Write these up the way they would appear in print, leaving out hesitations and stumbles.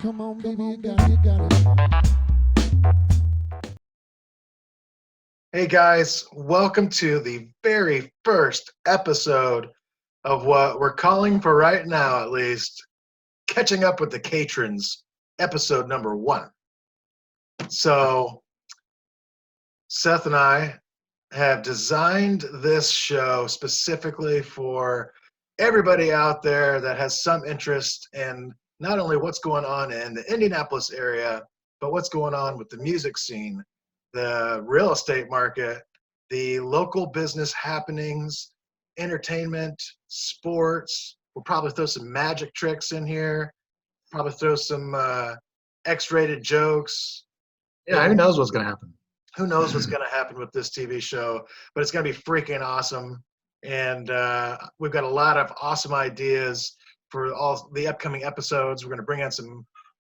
Come on, baby, you got it, you got it. Hey guys, welcome to the very first episode of what we're calling for right now, at least, Catching Up with the Catrons, episode number 1. So, Seth and I have designed this show specifically for everybody out there that has some interest in not only what's going on in the Indianapolis area, but what's going on with the music scene, the real estate market, the local business happenings, entertainment, sports. We'll probably throw some magic tricks in here, probably throw some X-rated jokes. Yeah, who knows what's going to happen? Who knows what's going to happen with this TV show, but it's going to be freaking awesome. And we've got a lot of awesome ideas for all the upcoming episodes. We're going to bring in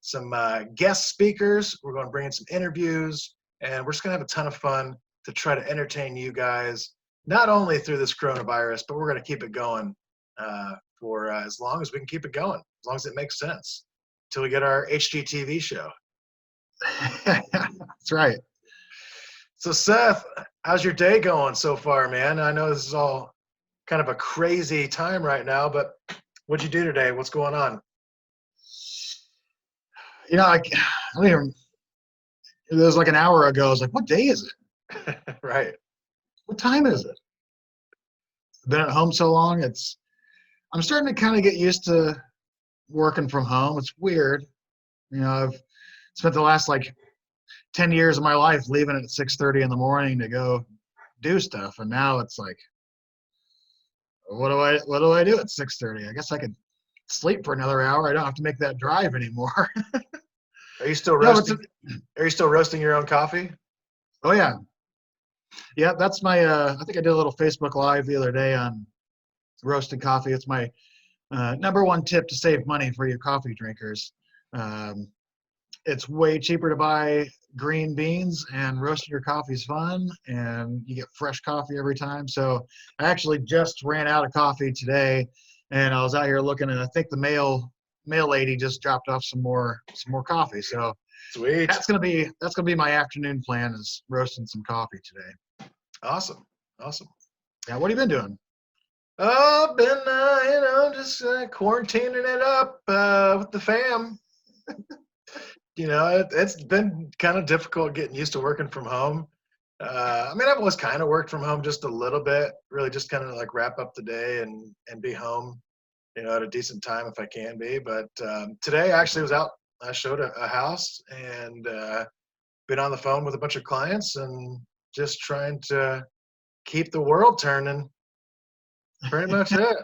some guest speakers. We're going to bring in some interviews, and we're just going to have a ton of fun to try to entertain you guys, not only through this coronavirus, but we're going to keep it going for as long as we can keep it going, as long as it makes sense, until we get our HGTV show. That's right. So Seth, how's your day going so far, man? I know this is all kind of a crazy time right now, but what'd you do today? What's going on? You know, I don't even, it was like an hour ago. I was like, what day is it? Right. What time is it? Been at home so long. I'm starting to kind of get used to working from home. It's weird. You know, I've spent the last 10 years of my life leaving at 6:30 in the morning to go do stuff. And now it's like, what do I do at 6:30? I guess I could sleep for another hour. I don't have to make that drive anymore. Are you still roasting? Are you still roasting your own coffee? Oh yeah. Yeah, that's my I think I did a little Facebook Live the other day on roasted coffee. It's my number one tip to save money for your coffee drinkers. It's way cheaper to buy green beans, and roasting your coffee is fun, and you get fresh coffee every time. So I actually just ran out of coffee today, and I was out here looking, and I think the mail lady just dropped off some more coffee. So Sweet. that's gonna be my afternoon plan, is roasting some coffee today. Awesome. Yeah, what have you been doing? Oh, I've been just quarantining it up with the fam. It's been kind of difficult getting used to working from home. I mean, I've always kind of worked from home just a little bit, really just kind of wrap up the day and be home, at a decent time if I can be. But today I actually was out. I showed a house and been on the phone with a bunch of clients and just trying to keep the world turning. Pretty much it.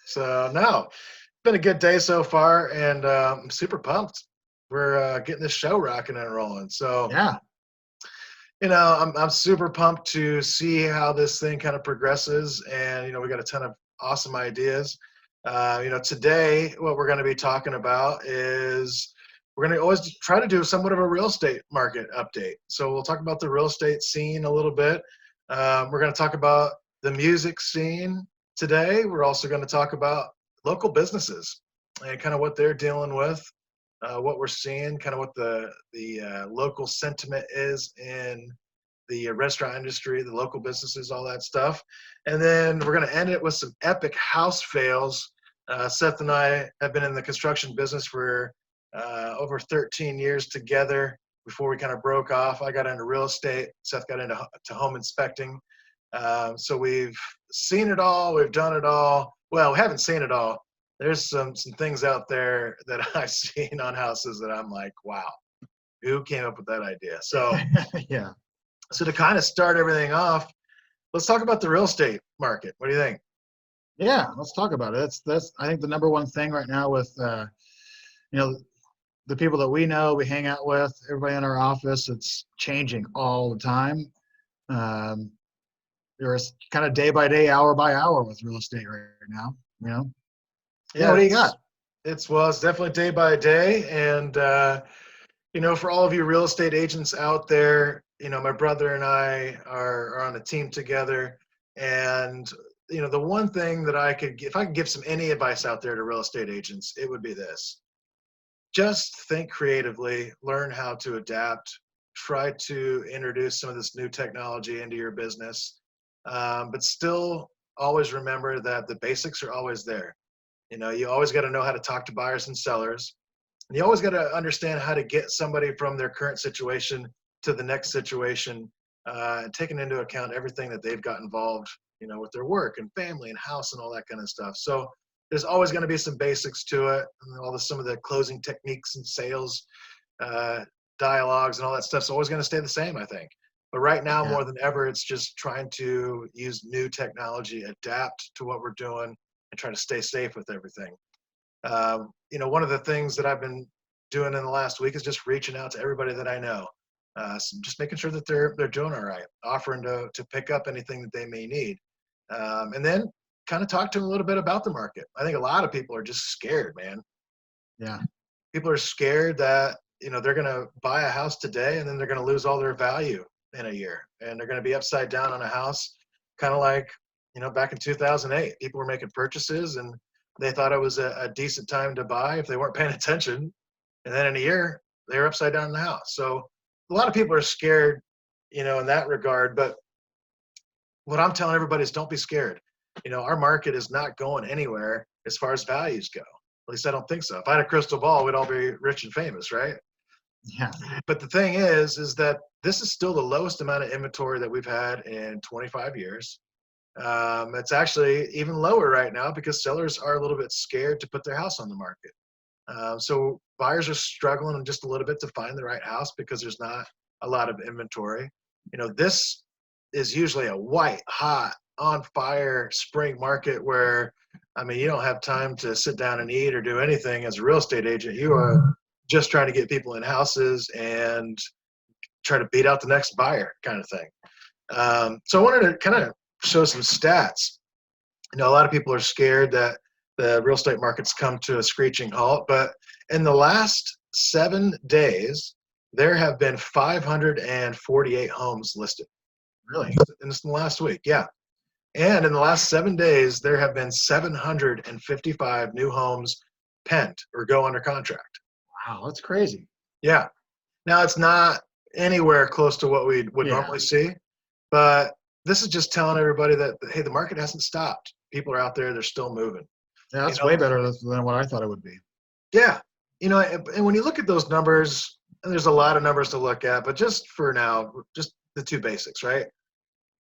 So, no, been a good day so far, and I'm super pumped. We're getting this show rocking and rolling. So, Yeah. I'm super pumped to see how this thing kind of progresses. And, we got a ton of awesome ideas. Today, what we're going to be talking about is we're going to always try to do somewhat of a real estate market update. So we'll talk about the real estate scene a little bit. We're going to talk about the music scene today. We're also going to talk about local businesses and kind of what they're dealing with. What we're seeing, kind of what the local sentiment is in the restaurant industry, the local businesses, all that stuff. And then we're going to end it with some epic house fails. Seth and I have been in the construction business for over 13 years together before we kind of broke off. I got into real estate. Seth got into home inspecting. So we've seen it all. We've done it all. Well, we haven't seen it all. There's some things out there that I've seen on houses that I'm like, wow, who came up with that idea? So, Yeah. So to kind of start everything off, let's talk about the real estate market. What do you think? Yeah, let's talk about it. That's I think the number one thing right now with the people that we know, we hang out with, everybody in our office. It's changing all the time. There's kind of day by day, hour by hour with real estate right now. Yeah, what do you got? It's definitely day by day. And, for all of you real estate agents out there, my brother and I are on a team together. And, the one thing that if I could give any advice out there to real estate agents, it would be this. Just think creatively, learn how to adapt, try to introduce some of this new technology into your business, but still always remember that the basics are always there. You always got to know how to talk to buyers and sellers. And you always got to understand how to get somebody from their current situation to the next situation, taking into account everything that they've got involved, with their work and family and house and all that kind of stuff. So there's always going to be some basics to it, and some of the closing techniques and sales dialogues and all that stuff's always going to stay the same, I think. But right now, more than ever, it's just trying to use new technology, adapt to what we're doing, and try to stay safe with everything. One of the things that I've been doing in the last week is just reaching out to everybody that I know, so just making sure that they're doing all right, offering to pick up anything that they may need, and then kind of talk to them a little bit about the market. I think a lot of people are just scared, man. Yeah. People are scared that they're going to buy a house today and then they're going to lose all their value in a year, and they're going to be upside down on a house, kind of like back in 2008. People were making purchases and they thought it was a decent time to buy if they weren't paying attention, and then in a year they were upside down in the house. So a lot of people are scared, in that regard. But what I'm telling everybody is don't be scared. Our market is not going anywhere as far as values go. At least I don't think so. If I had a crystal ball, we'd all be rich and famous, right? Yeah. But the thing is that this is still the lowest amount of inventory that we've had in 25 years. It's actually even lower right now because sellers are a little bit scared to put their house on the market. So buyers are struggling just a little bit to find the right house because there's not a lot of inventory. This is usually a white, hot, on fire spring market where, you don't have time to sit down and eat or do anything as a real estate agent. You are just trying to get people in houses and try to beat out the next buyer kind of thing. So I wanted to kind of show some stats. A lot of people are scared that the real estate market's come to a screeching halt, but in the last 7 days, there have been 548 homes listed. Really? In the last week, yeah. And in the last 7 days, there have been 755 new homes penned or go under contract. Wow, that's crazy. Yeah. Now, it's not anywhere close to what we would normally see, but this is just telling everybody that, hey, the market hasn't stopped. People are out there. They're still moving. Yeah, that's way better than what I thought it would be. Yeah. And when you look at those numbers, and there's a lot of numbers to look at, but just for now, just the two basics, right?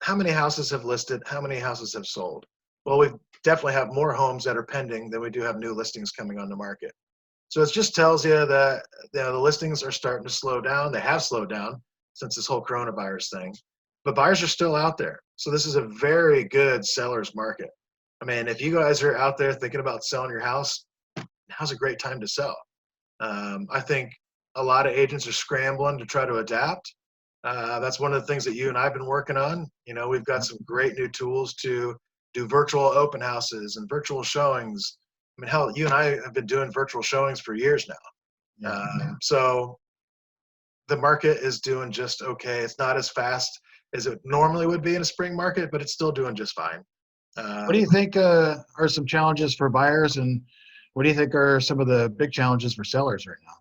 How many houses have listed? How many houses have sold? Well, we definitely have more homes that are pending than we do have new listings coming on the market. So it just tells you that the listings are starting to slow down. They have slowed down since this whole coronavirus thing, but buyers are still out there. So this is a very good seller's market. If you guys are out there thinking about selling your house, now's a great time to sell. I think a lot of agents are scrambling to try to adapt. That's one of the things that you and I have been working on. We've got some great new tools to do virtual open houses and virtual showings. Hell, you and I have been doing virtual showings for years now. So the market is doing just okay. It's not as fast as it normally would be in a spring market, but it's still doing just fine. What do you think are some challenges for buyers, and what do you think are some of the big challenges for sellers right now?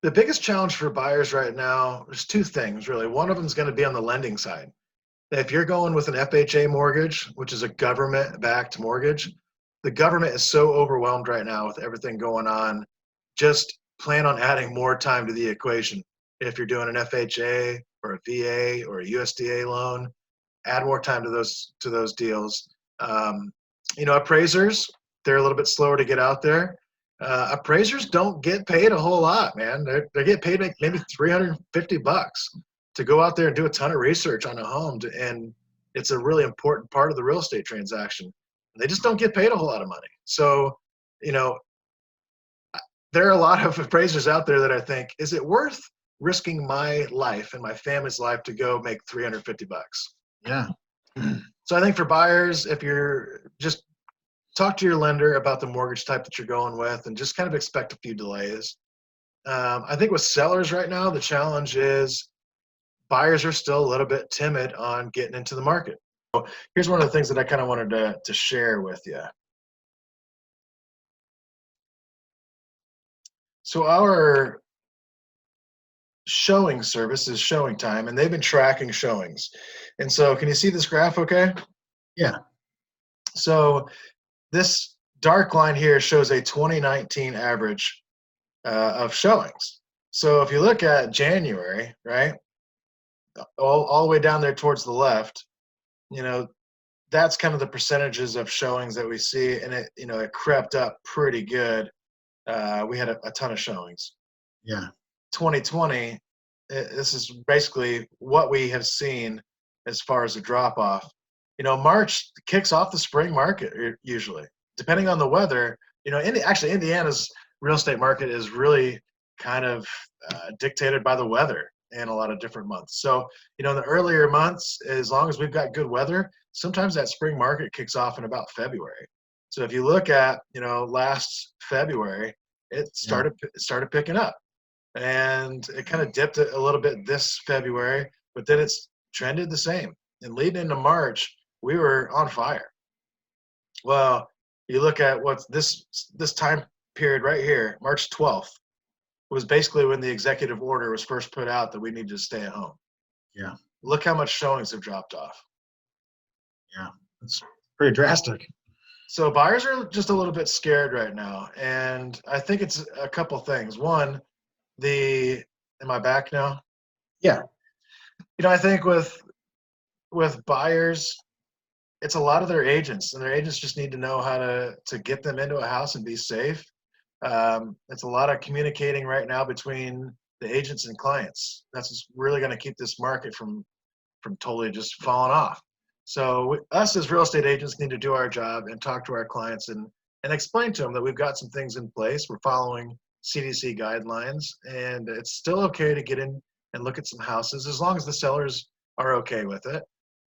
The biggest challenge for buyers right now, there's two things really. One of them is going to be on the lending side. If you're going with an FHA mortgage, which is a government-backed mortgage, the government is so overwhelmed right now with everything going on. Just plan on adding more time to the equation. If you're doing an FHA or a VA or a USDA loan, add more time to those deals. Appraisers, they're a little bit slower to get out there. Appraisers don't get paid a whole lot, man. They get paid maybe $350 to go out there and do a ton of research on a home, and it's a really important part of the real estate transaction. They just don't get paid a whole lot of money. So, there are a lot of appraisers out there that I think, is it worth risking my life and my family's life to go make $350? Yeah. So I think for buyers, if you're just talk to your lender about the mortgage type that you're going with and just kind of expect a few delays. I think with sellers right now, the challenge is buyers are still a little bit timid on getting into the market. here's one of the things that I kind of wanted to share with you. So our showing service is Showing Time, and they've been tracking showings. And so can you see this graph okay? Yeah. So this dark line here shows a 2019 average of showings. So if you look at January, right, all the way down there towards the left, that's kind of the percentages of showings that we see, and it crept up pretty good. We had a ton of showings. Yeah. 2020, this is basically what we have seen as far as a drop off. March kicks off the spring market usually, depending on the weather. Actually, Indiana's real estate market is really kind of dictated by the weather in a lot of different months. So, in the earlier months, as long as we've got good weather, sometimes that spring market kicks off in about February. So if you look at, last February, it started picking up, and it kind of dipped a little bit this February, but then it's trended the same. And leading into March, we were on fire. Well, you look at what's this time period right here, March 12th, was basically when the executive order was first put out that we needed to stay at home. Yeah. Look how much showings have dropped off. Yeah. It's pretty drastic. So buyers are just a little bit scared right now. And I think it's a couple things. One, am I back now? Yeah. I think with buyers, it's a lot of their agents, and their agents just need to know how to get them into a house and be safe. It's a lot of communicating right now between the agents and clients. That's really going to keep this market from totally just falling off. So us as real estate agents need to do our job and talk to our clients and explain to them that we've got some things in place. We're following CDC guidelines, and it's still okay to get in and look at some houses as long as the sellers are okay with it.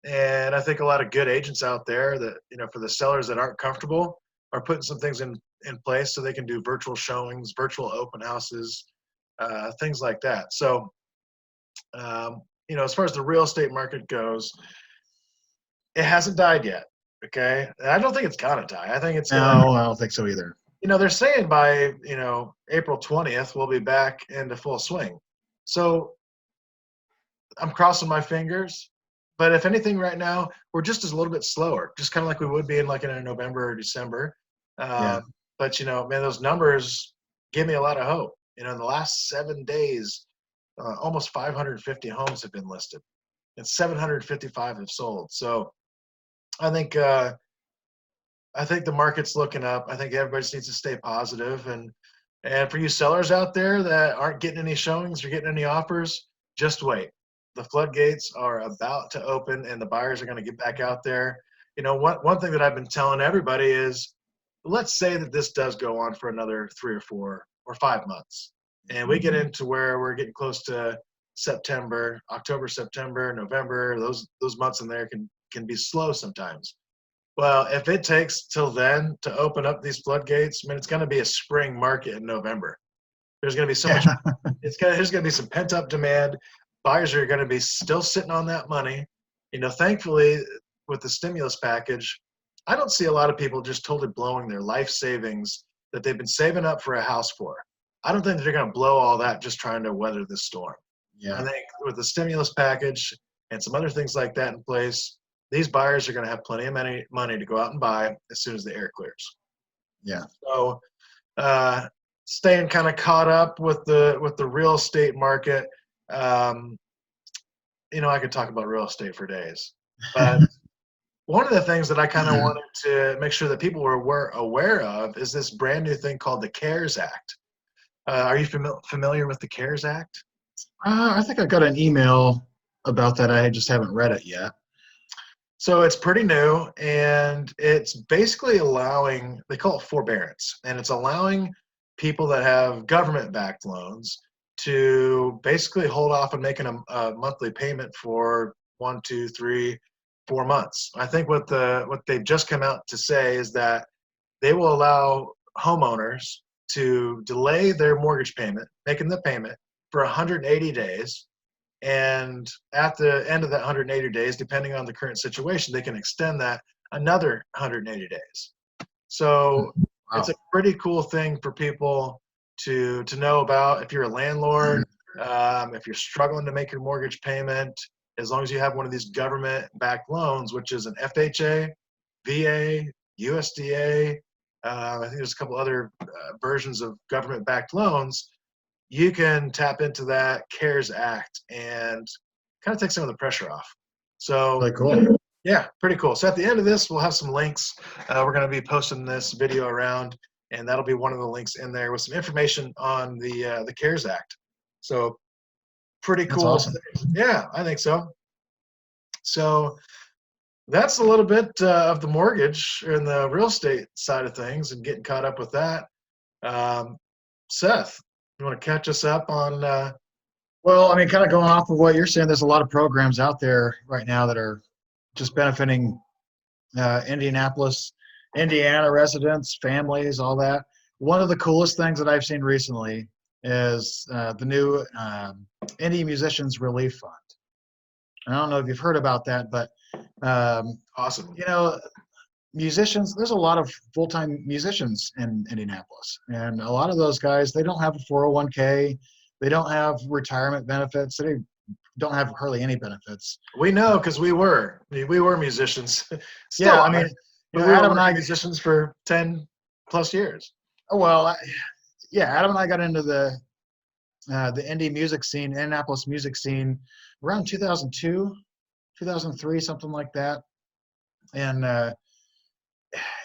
And I think a lot of good agents out there that, for the sellers that aren't comfortable, are putting some things in place so they can do virtual showings, virtual open houses, things like that. So, as far as the real estate market goes, it hasn't died yet. Okay. And I don't think it's gonna die. I think it's gonna. No, I don't think so either. They're saying by, April 20th, we'll be back into full swing. So I'm crossing my fingers. But if anything, right now, we're just a little bit slower, just kind of like we would be in a November or December. Yeah. But, man, those numbers give me a lot of hope. In the last 7 days, almost 550 homes have been listed, and 755 have sold. So I think the market's looking up. I think everybody just needs to stay positive. And for you sellers out there that aren't getting any showings or getting any offers, just wait. The floodgates are about to open, and the buyers are going to get back out there. One thing that I've been telling everybody is, let's say that this does go on for another 3 or 4 or 5 months, and we get into where we're getting close to September, October, September, November. Those months in there can be slow sometimes. Well, if it takes till then to open up these floodgates, it's going to be a spring market in November. There's going to be so much. There's going to be some pent up demand. Buyers are going to be still sitting on that money. Thankfully, with the stimulus package, I don't see a lot of people just totally blowing their life savings that they've been saving up for a house for. I don't think that they're going to blow all that just trying to weather the storm. Yeah. I think with the stimulus package and some other things like that in place, these buyers are going to have plenty of money to go out and buy as soon as the air clears. Yeah. So, staying kind of caught up with the real estate market. I could talk about real estate for days, but one of the things that I kind of wanted to make sure that people were aware of is this brand new thing called the CARES Act. Are you familiar with the CARES Act? I think I got an email about that. I just haven't read it yet. So it's pretty new, and it's basically allowing, they call it forbearance, and it's allowing people that have government-backed loans to basically hold off on making a monthly payment for 1, 2, 3, 4 months. I think what they've just come out to say is that they will allow homeowners to delay their mortgage payment, making the payment for 180 days, And at the end of that 180 days, depending on the current situation, they can extend that another 180 days. So Wow. it's a pretty cool thing for people to know about. If you're a landlord, if you're struggling to make your mortgage payment, as long as you have one of these government-backed loans, which is an FHA, VA, USDA, I think there's a couple other versions of government-backed loans, you can tap into that CARES Act and kind of take some of the pressure off. So Really cool. yeah, pretty cool. So at the end of this, we'll have some links. We're going to be posting this video around, and that'll be one of the links in there with some information on the CARES Act. So pretty That's cool. awesome. Yeah, I think so. So that's a little bit of the mortgage and the real estate side of things and getting caught up with that. Seth, you want to catch us up on? Well, I mean, kind of going off of what you're saying, there's a lot of programs out there right now that are just benefiting Indianapolis, Indiana residents, families, all that. One of the coolest things that I've seen recently is the new Indie Musicians Relief Fund. I don't know if you've heard about that, but Awesome. you know, musicians, there's a lot of full-time musicians in Indianapolis, and a lot of those guys, they don't have a 401k, they don't have retirement benefits, they don't have hardly any benefits. We know because we were musicians. Still Yeah, are, I mean, but you we know, were Adam and I, musicians for 10 plus years. well, yeah, Adam and I got into the indie music scene, Indianapolis music scene, around 2002, 2003, something like that, and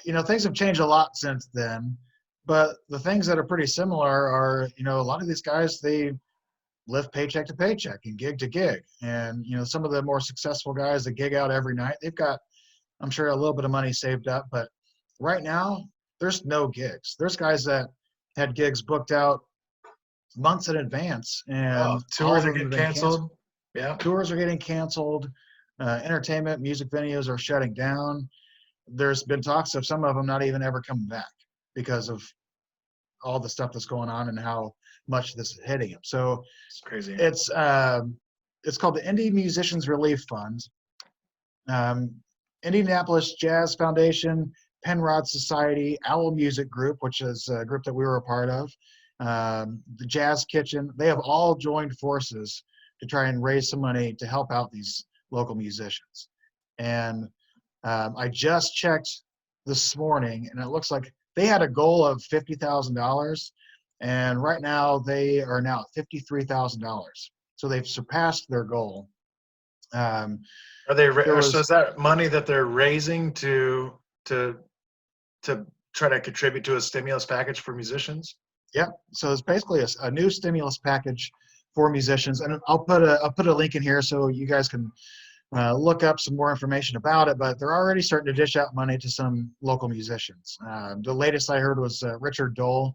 you know, things have changed a lot since then, but the things that are pretty similar are, you know, a lot of these guys, they live paycheck to paycheck and gig to gig. And, you know, some of the more successful guys that gig out every night, they've got, I'm sure, a little bit of money saved up, but right now there's no gigs. There's guys that had gigs booked out months in advance, Oh, and all tours of are them have getting been canceled. canceled. Yeah. Tours are getting canceled. Entertainment, music venues are shutting down. There's been talks of some of them not even ever coming back because of all the stuff that's going on and how much this is hitting them. So It's crazy. it's called the Indie Musicians Relief Fund. Indianapolis Jazz Foundation, Penrod Society, Owl Music Group, which is a group that we were a part of, the Jazz Kitchen, they have all joined forces to try and raise some money to help out these local musicians. And I just checked this morning, and it looks like they had a goal of $50,000, and right now they are now at $53,000. So they've surpassed their goal. Are they? There So was, is that money that they're raising to try to contribute to a stimulus package for musicians? yeah. So it's basically a new stimulus package for musicians, and I'll put a link in here so you guys can look up some more information about it, but they're already starting to dish out money to some local musicians. The latest I heard was Richard Dole,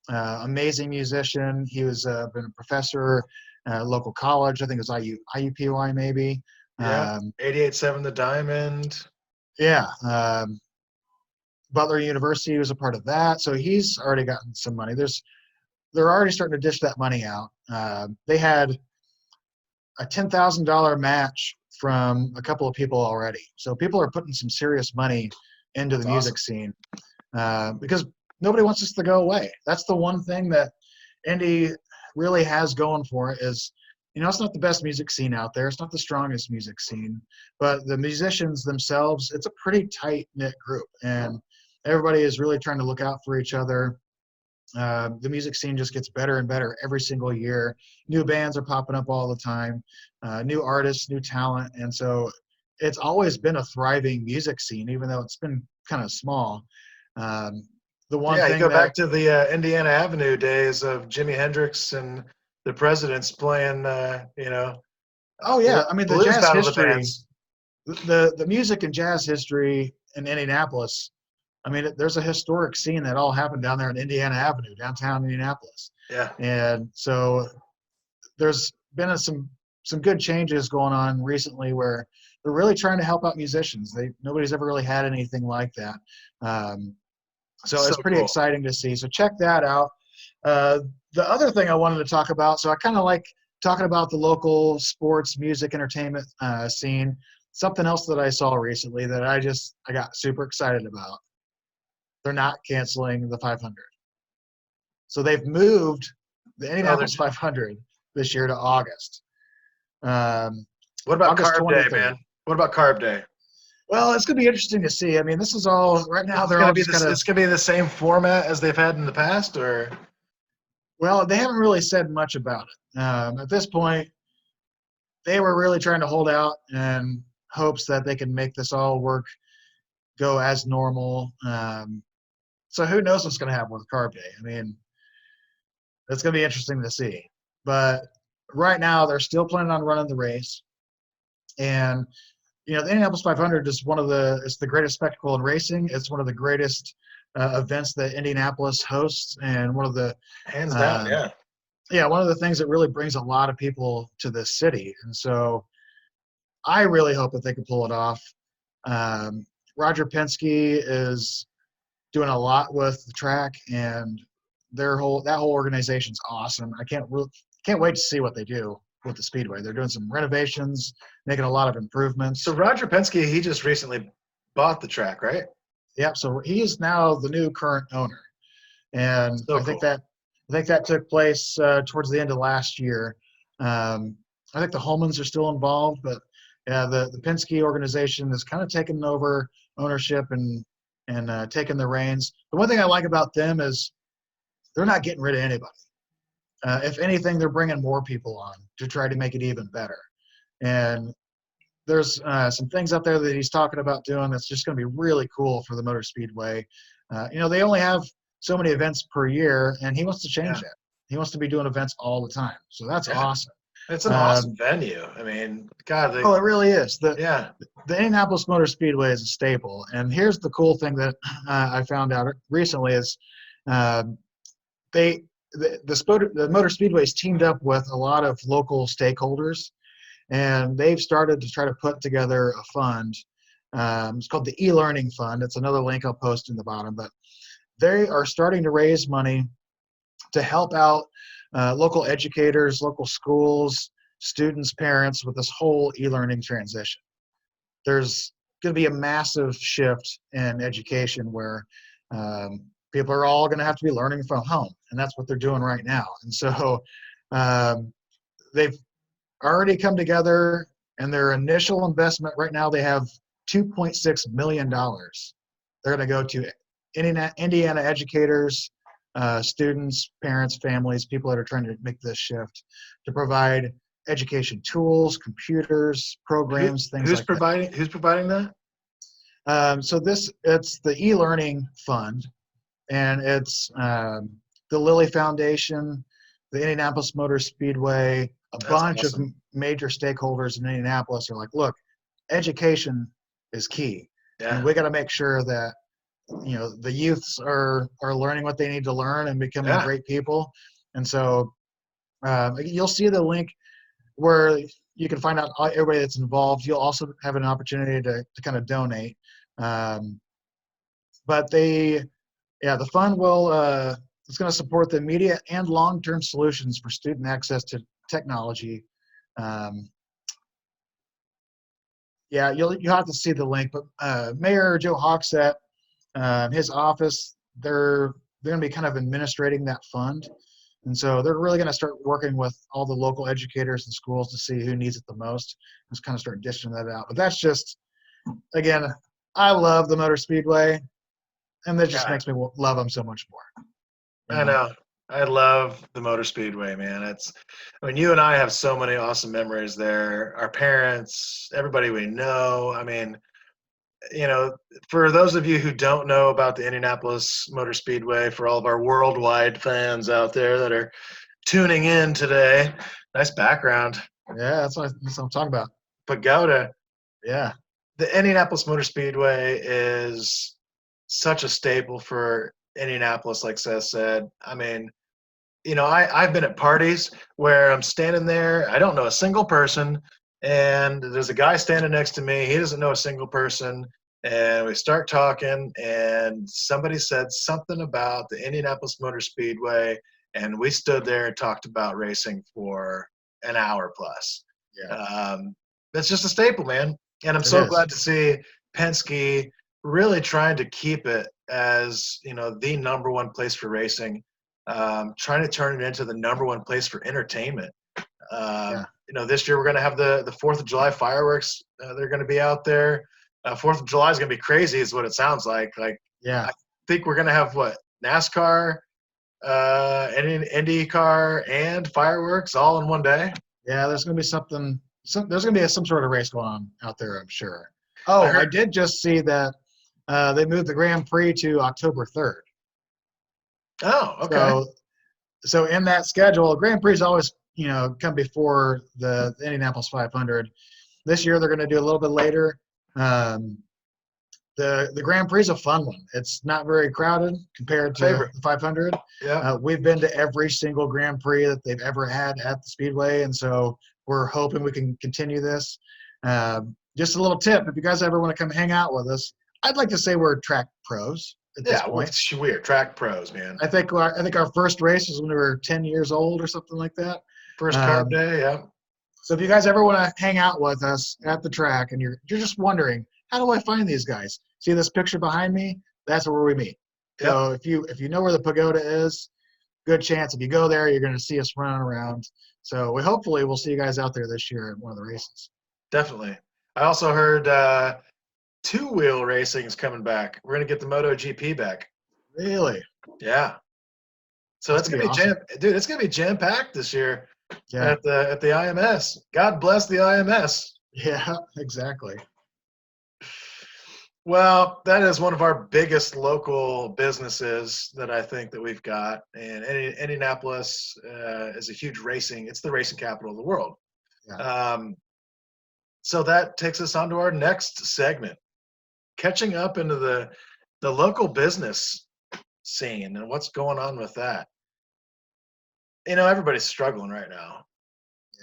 amazing musician. He was been a professor at a local college. I think it was IUPUI maybe. Yeah. 88.7 The Diamond. Yeah. Butler University was a part of that. So he's already gotten some money. They're already starting to dish that money out. They had a $10,000 match from a couple of people already. So people are putting some serious money into the music scene because nobody wants this to go away. That's the one thing that indie really has going for it is, you know, it's not the best music scene out there. It's not the strongest music scene, but the musicians themselves, it's a pretty tight-knit group, and everybody is really trying to look out for each other. The music scene just gets better and better every single year. New bands are popping up all the time, new artists, new talent. And so it's always been a thriving music scene, even though it's been kind of small. The one Yeah, you thing go that, back to the Indiana Avenue days of Jimi Hendrix and the Presidents playing, you know, oh yeah, I mean, the blues jazz battle of the history, bands. the music and jazz history in Indianapolis, I mean, there's a historic scene that all happened down there in Indiana Avenue, downtown Indianapolis. Yeah. And so there's been some good changes going on recently where they're really trying to help out musicians. Nobody's ever really had anything like that. So it's pretty cool. exciting to see. So check that out. The other thing I wanted to talk about, so I kind of like talking about the local sports, music, entertainment scene, something else that I saw recently that I got super excited about. They're not canceling the 500. So they've moved the Indianapolis 500 this year to August. What about August Carb Day, 23rd. man? What about Carb Day? Well, it's going to be interesting to see. I mean, this is all right now. It's They're gonna all be just kind of. it's gonna be the same format as they've had in the past, or Well, they haven't really said much about it. At this point, they were really trying to hold out in hopes that they can make this all go as normal. So who knows what's going to happen with Carb Day? I mean, it's going to be interesting to see. But right now, they're still planning on running the race. And, the Indianapolis 500 is it's the greatest spectacle in racing. It's one of the greatest events that Indianapolis hosts, and one of the hands down, one of the things that really brings a lot of people to this city. And so I really hope that they can pull it off. Roger Penske is doing a lot with the track, and that whole organization's awesome. I can't wait to see what they do with the Speedway. They're doing some renovations, making a lot of improvements. So Roger Penske, he just recently bought the track, right? Yep. So he is now the new current owner, and So I think that took place towards the end of last year. I think the Holmans are still involved, but the Penske organization has kind of taken over ownership and taken the reins. The one thing I like about them is they're not getting rid of anybody. If anything, they're bringing more people on to try to make it even better. And there's some things up there that he's talking about doing that's just going to be really cool for the Motor Speedway. They only have so many events per year, and he wants to change that. He wants to be doing events all the time. So that's awesome. It's an awesome venue. I mean, God. It really is. The Indianapolis Motor Speedway is a staple. And here's the cool thing that I found out recently is the Motor Speedway's teamed up with a lot of local stakeholders, and they've started to try to put together a fund. It's called the e-learning fund. It's another link I'll post in the bottom, but they are starting to raise money to help out local educators, local schools, students, parents with this whole e-learning transition. There's going to be a massive shift in education where people are all going to have to be learning from home, and that's what they're doing right now. And so they've already come together, and their initial investment right now, they have $2.6 million. They're going to go to Indiana educators, students, parents, families, people that are trying to make this shift, to provide education tools, computers, programs, things like that. Who's providing that? It's the e-learning fund, and it's the Lilly Foundation, the Indianapolis Motor Speedway, a bunch of major stakeholders in Indianapolis are like, look, education is key. Yeah. And we got to make sure that the youths are learning what they need to learn and becoming great people. And so you'll see the link where you can find out everybody that's involved. You'll also have an opportunity to kind of donate. But the fund will it's going to support the immediate and long-term solutions for student access to technology. You'll have to see the link, but Mayor Joe Hogsett, his office, they're going to be kind of administrating that fund. And so they're really going to start working with all the local educators and schools to see who needs it the most, and just kind of start dishing that out. But that's just, again, I love the Motor Speedway, and that just makes me love them so much more. I know. I love the Motor Speedway, man. You and I have so many awesome memories there. Our parents, everybody we know. I mean, for those of you who don't know about the Indianapolis Motor Speedway, for all of our worldwide fans out there that are tuning in today, nice background. Yeah, that's what I'm talking about. Pagoda. Yeah. The Indianapolis Motor Speedway is such a staple for Indianapolis, like Seth said. I mean, I've been at parties where I'm standing there. I don't know a single person, and there's a guy standing next to me. He doesn't know a single person, and we start talking, and somebody said something about the Indianapolis Motor Speedway, and we stood there and talked about racing for an hour plus. Yeah. That's just a staple, man. And I'm It so is. glad to see Penske really trying to keep it as, the number one place for racing, trying to turn it into the number one place for entertainment. Yeah. This year we're going to have the 4th of July fireworks. They're going to be out there. 4th of July is going to be crazy is what it sounds like. Yeah. I think we're going to have NASCAR, IndyCar, and fireworks all in one day. Yeah. There's going to be something. There's going to be some sort of race going on out there, I'm sure. I Oh, I heard, did just see that they moved the Grand Prix to October 3rd. oh, okay. So in that schedule, Grand Prix always, come before the Indianapolis 500. This year they're going to do a little bit later. The Grand Prix is a fun one. It's not very crowded compared to Favorite. the 500. Yeah. We've been to every single Grand Prix that they've ever had at the Speedway, and so we're hoping we can continue this. Just a little tip: if you guys ever want to come hang out with us, I'd like to say we're track pros at this point. We're track pros, man. I think our first race was when we were 10 years old or something like that. First carb day, yeah. So if you guys ever want to hang out with us at the track and you're just wondering, how do I find these guys? See this picture behind me? That's where we meet. Yep. So if you know where the pagoda is, good chance if you go there, you're going to see us running around. So hopefully we'll see you guys out there this year at one of the races. Definitely. I also heard two-wheel racing is coming back. We're going to get the MotoGP back. Really? Yeah. So That's it's going to be awesome. it's going to be jam-packed this year Yeah. at the IMS. God bless the IMS. Yeah, exactly. Well, that is one of our biggest local businesses that I think that we've got. And Indianapolis is a huge racing. It's the racing capital of the world. Yeah. So that takes us on to our next segment, catching up into the local business scene and what's going on with that. Everybody's struggling right now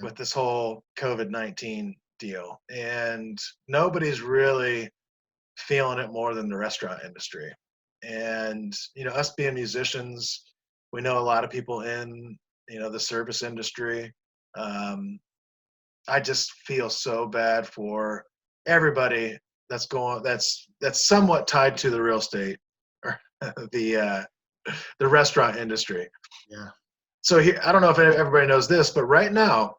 with this whole COVID-19 deal, and nobody's really feeling it more than the restaurant industry. And us being musicians, we know a lot of people in the service industry. I just feel so bad for everybody that's somewhat tied to the real estate or the restaurant industry. Yeah. So here, I don't know if everybody knows this, but right now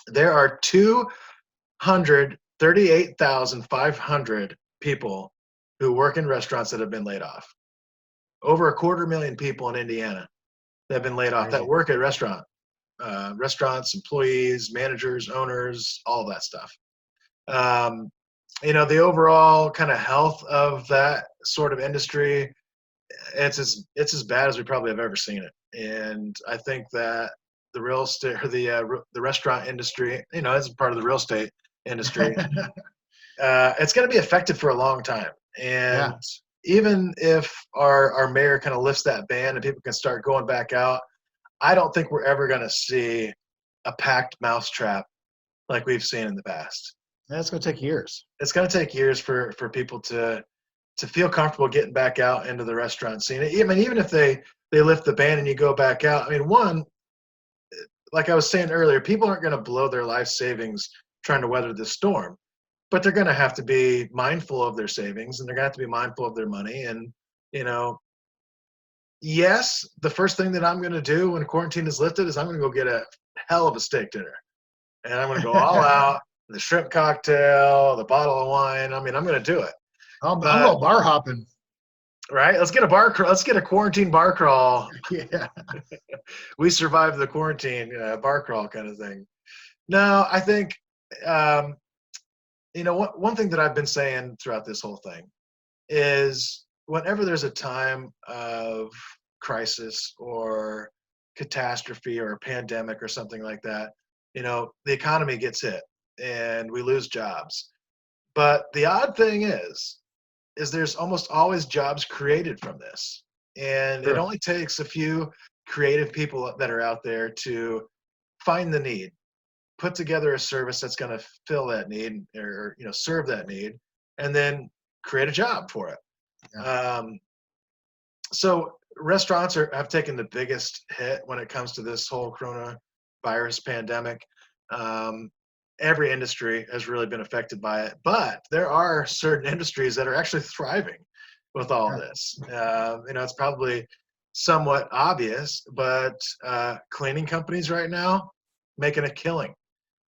there are 238,500 people who work in restaurants that have been laid off. Over 250,000 people in Indiana that have been laid off that work at restaurants, employees, managers, owners, all of that stuff. The overall kind of health of that sort of industry, it's as bad as we probably have ever seen it. And I think that the real estate or the restaurant industry, as a part of the real estate industry, it's going to be affected for a long time. And even if our mayor kind of lifts that ban and people can start going back out, I don't think we're ever going to see a packed mousetrap like we've seen in the past. That's going to take years. It's going to take years for people to feel comfortable getting back out into the restaurant scene. Even if they lift the ban and you go back out, one, like I was saying earlier, people aren't going to blow their life savings trying to weather this storm, but they're going to have to be mindful of their savings and they're going to have to be mindful of their money. And, yes, the first thing that I'm going to do when quarantine is lifted is I'm going to go get a hell of a steak dinner. And I'm going to go all out, the shrimp cocktail, the bottle of wine. I'm going to do it. I'm going bar hopping. Right? Let's get a quarantine bar crawl. Yeah. We survived the quarantine bar crawl kind of thing. No, I think, one thing that I've been saying throughout this whole thing is whenever there's a time of crisis or catastrophe or a pandemic or something like that, the economy gets hit and we lose jobs. But the odd thing is there's almost always jobs created from this. And It only takes a few creative people that are out there to find the need, put together a service that's going to fill that need or serve that need, and then create a job for it. Yeah. So restaurants have taken the biggest hit when it comes to this whole coronavirus pandemic. Every industry has really been affected by it, but there are certain industries that are actually thriving with all this. It's probably somewhat obvious, but cleaning companies right now making a killing.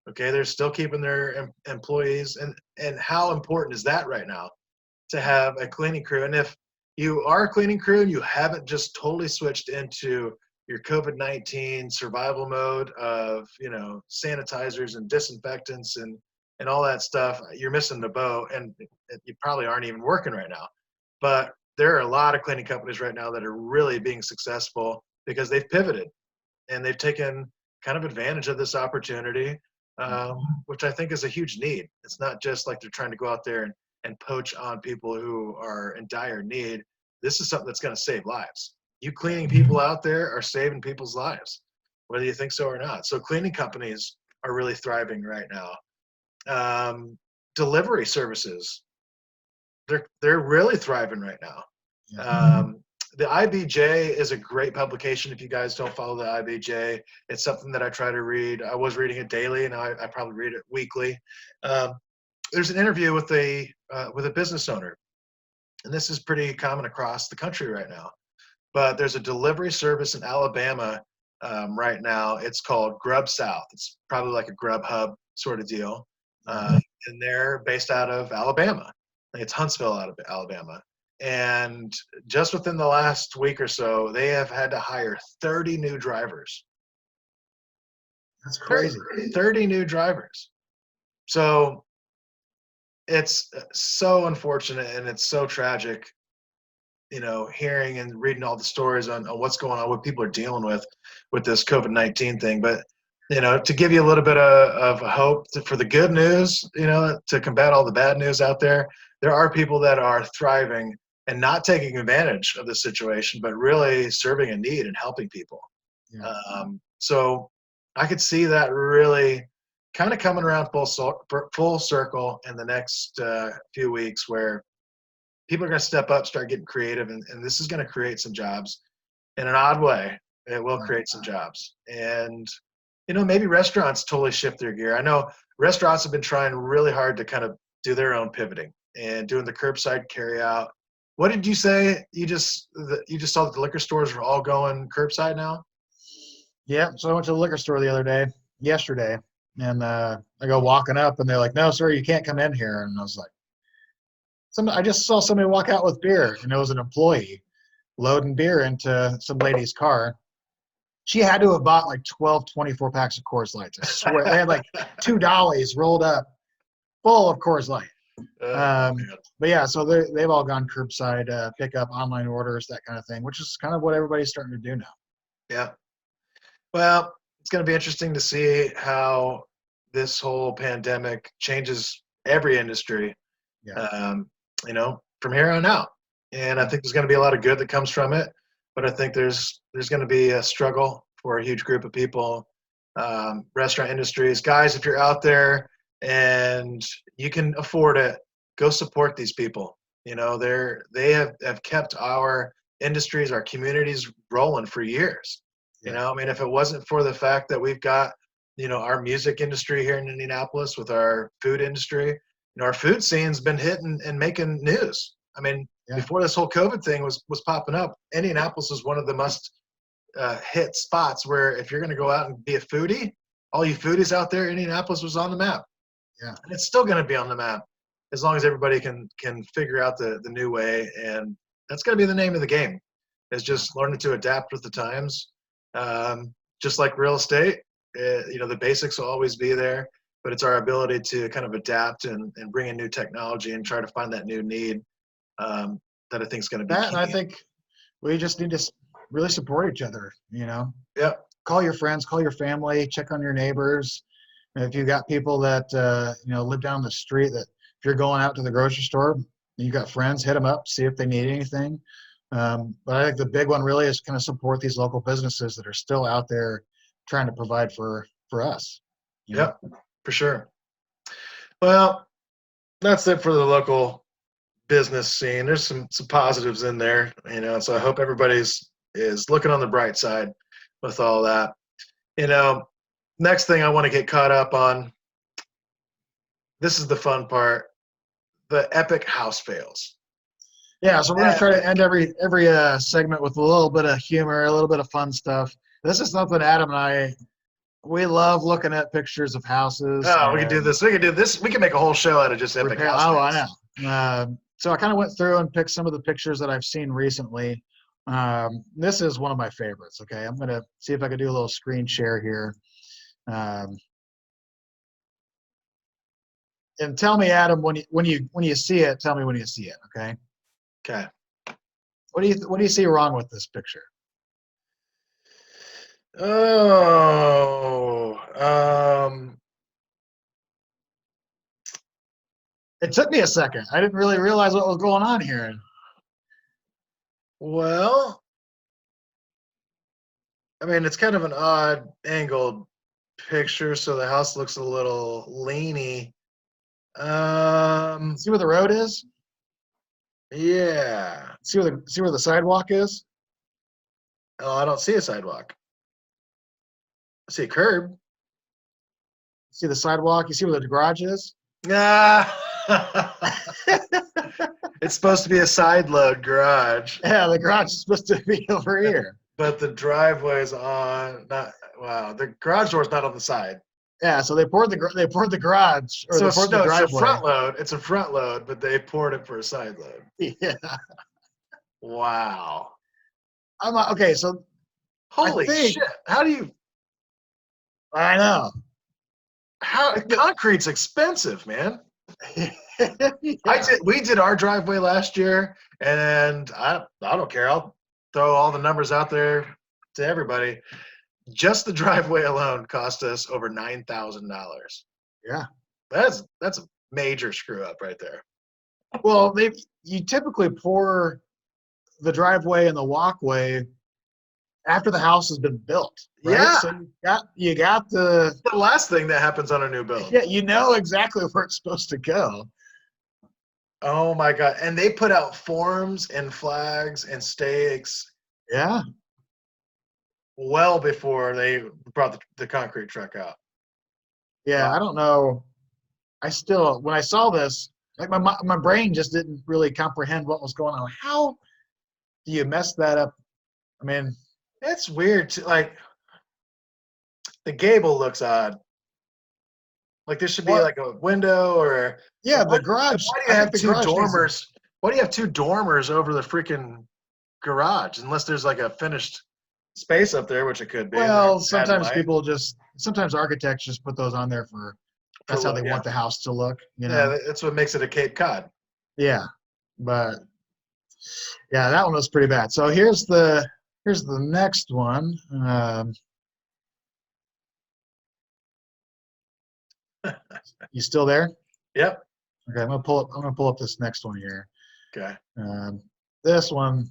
Okay, they're still keeping their employees, and how important is that right now to have a cleaning crew? And if you are a cleaning crew and you haven't just totally switched into your COVID-19 survival mode of, sanitizers and disinfectants and all that stuff, you're missing the boat, and you probably aren't even working right now. But there are a lot of cleaning companies right now that are really being successful because they've pivoted and they've taken kind of advantage of this opportunity, which I think is a huge need. It's not just like they're trying to go out there and poach on people who are in dire need. This is something that's going to save lives. You cleaning people out there are saving people's lives, whether you think so or not. So cleaning companies are really thriving right now. Delivery services, they're really thriving right now. The IBJ is a great publication. If you guys don't follow the IBJ, it's something that I try to read. I was reading it daily, and I probably read it weekly. There's an interview with a business owner, and this is pretty common across the country right now. But there's a delivery service in Alabama right now. It's called Grub South. It's probably like a Grub Hub sort of deal, and they're based out of Alabama. I think it's Huntsville, out of Alabama. And just within the last week or so, they have had to hire 30 new drivers. That's crazy. 30 new drivers. So it's so unfortunate, and it's so tragic, hearing and reading all the stories on what's going on, what people are dealing with this COVID-19 thing. But, to give you a little bit of hope for the good news, to combat all the bad news out there are people that are thriving and not taking advantage of the situation, but really serving a need and helping people. Yeah. So I could see that really kind of coming around full circle in the next few weeks, where people are going to step up, start getting creative, and this is going to create some jobs in an odd way. It will create some jobs. And, maybe restaurants totally shift their gear. I know restaurants have been trying really hard to kind of do their own pivoting and doing the curbside carry out. What did you say? You just saw that the liquor stores are all going curbside now? Yeah. So I went to the liquor store yesterday, and I go walking up, and they're like, "No, sir, you can't come in here." And I was like, I just saw somebody walk out with beer, and it was an employee loading beer into some lady's car. She had to have bought like 12, 24 packs of Coors Lights. I swear. They had like 2 dollies rolled up full of Coors Light. But yeah, so they've all gone curbside pickup, online orders, that kind of thing, which is kind of what everybody's starting to do now. Yeah. Well, it's going to be interesting to see how this whole pandemic changes every industry, Yeah. From here on out. And I think there's going to be a lot of good that comes from it, but I think there's going to be a struggle for a huge group of people. Restaurant industries, guys, if you're out there and you can afford it, go support these people. They have kept our industries, our communities rolling for years. Yeah. If it wasn't for the fact that we've got, our music industry here in Indianapolis with our food industry, our food scene's been hitting and making news. Before this whole COVID thing was popping up, Indianapolis was one of the must hit spots where if you're going to go out and be a foodie, all you foodies out there, Indianapolis was on the map. Yeah. And it's still going to be on the map as long as everybody can figure out the new way. And that's going to be the name of the game, is just learning to adapt with the times. Just like real estate, the basics will always be there, but it's our ability to kind of adapt and bring in new technology and try to find that new need that I think is going to be key. And I think we just need to really support each other, Yeah. Call your friends, call your family, check on your neighbors. And if you've got people that, live down the street, that if you're going out to the grocery store, and you've got friends, hit them up, see if they need anything. But I think the big one really is kind of support these local businesses that are still out there trying to provide for us. Yep, for sure. Well, that's it for the local business scene. There's some positives in there, so I hope everybody's is looking on the bright side with all that. Next thing I want to get caught up on. This is the fun part. The epic house fails. Yeah, so we're gonna try to Epic. end every segment with a little bit of humor, a little bit of fun stuff. This is something Adam and I we love looking at pictures of houses. Oh, we can do this. We can do this. We can make a whole show out of just epic house Oh, fails. I know. So I kind of went through and picked some of the pictures that I've seen recently. This is one of my favorites. Okay, I'm gonna see if I can do a little screen share here. And tell me, Adam, when you see it, tell me when you see it. Okay. Okay. What do you see wrong with this picture? Oh, It took me a second. I didn't really realize what was going on here. well, I mean, it's kind of an odd angled picture, so the house looks a little leany. See where the road is? Yeah. See where the sidewalk is? Oh, I don't see a sidewalk. I see a curb. See the sidewalk? You see where the garage is? Ah. It's supposed to be a side load garage, Yeah, the garage is supposed to be over here. but the driveway's on. Not wow. The garage door's not on the side. Yeah, so they poured the garage or So they poured the it's a driveway. front load. It's a front load, but they poured it for a side load. Yeah. Wow. Okay, so Holy think- shit. How do you I know. concrete's expensive, man. Yeah. We did our driveway last year, and I don't care. I'll throw all the numbers out there to everybody. Just the driveway alone cost us over $9,000. Yeah. That's a major screw up right there. Well, you typically pour the driveway and the walkway after the house has been built. Right? Yeah. So you got the The last thing that happens on a new build. yeah, you know exactly where it's supposed to go. Oh my God. And they put out forms and flags and stakes Yeah. well before they brought the concrete truck out. Yeah. Wow. I don't know. When I saw this, like my brain just didn't really comprehend what was going on. How do you mess that up? I mean, It's weird too. Like the gable looks odd. Like there should be What? like a window or yeah, Why- the garage. Why do I you have think the two garage needs to- dormers? Why do you have two dormers over the freaking garage? Unless there's like a finished space up there, which it could be. Well, They're sometimes adding light. sometimes architects just put those on there that's how look, they yeah. want the house to look, you know? Yeah, that's what makes it a Cape Cod. Yeah. But yeah, that one was pretty bad. So here's the next one. You still there? Yep. Okay, I'm gonna pull up this next one here. Okay. This one's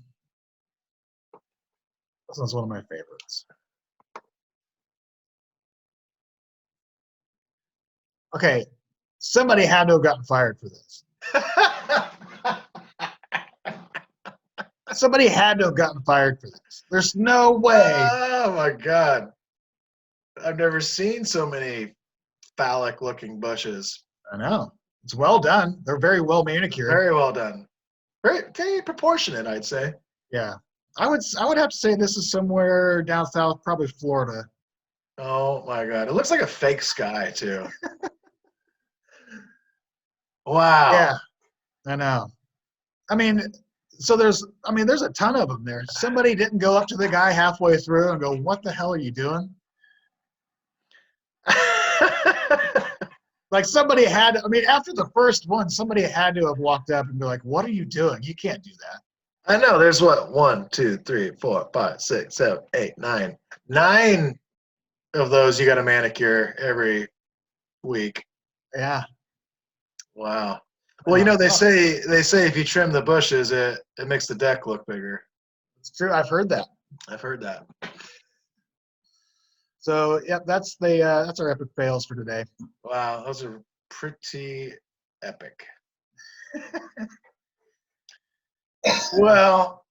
one of my favorites. Okay, somebody had to have gotten fired for this. Somebody had to have gotten fired for this. There's no way. Oh my God. I've never seen so many phallic looking bushes. I know. It's well done. They're very well manicured. Very well done. Very proportionate, I'd say. Yeah. I would have to say this is somewhere down south, probably Florida. Oh my God. It looks like a fake sky too. Wow. Yeah. I know. I mean, there's a ton of them there. Somebody didn't go up to the guy halfway through and go, "What the hell are you doing?" Like somebody had, after the first one, somebody had to have walked up and be like, "What are you doing? You can't do that." I know. There's what? 1, 2, 3, 4, 5, 6, 7, 8, 9. 9 of those you got to manicure every week. Yeah. Wow. Well, you know, they say if you trim the bushes, it makes the deck look bigger. It's true. I've heard that. I've heard that. So, yeah, that's our epic fails for today. Wow, those are pretty epic. Well,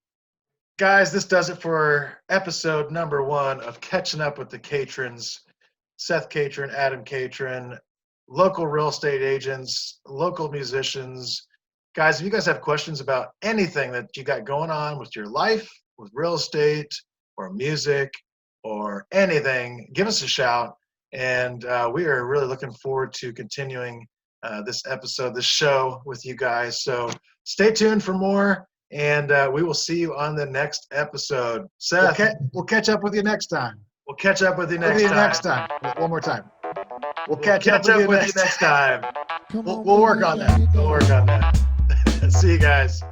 guys, this does it for episode number 1 of Catching Up with the Catrons. Seth Catron, Adam Catron, local real estate agents, local musicians. Guys, if you guys have questions about anything that you got going on with your life, with real estate or music or anything, give us a shout. And we are really looking forward to continuing this episode, this show with you guys. So stay tuned for more, and we will see you on the next episode. Seth, We'll catch up with you next time. we'll catch up with you Maybe next time. next time. One more time. We'll We'll catch up with you next next time. Come on, We'll work baby, on you that. got it. We'll work on that. See you guys.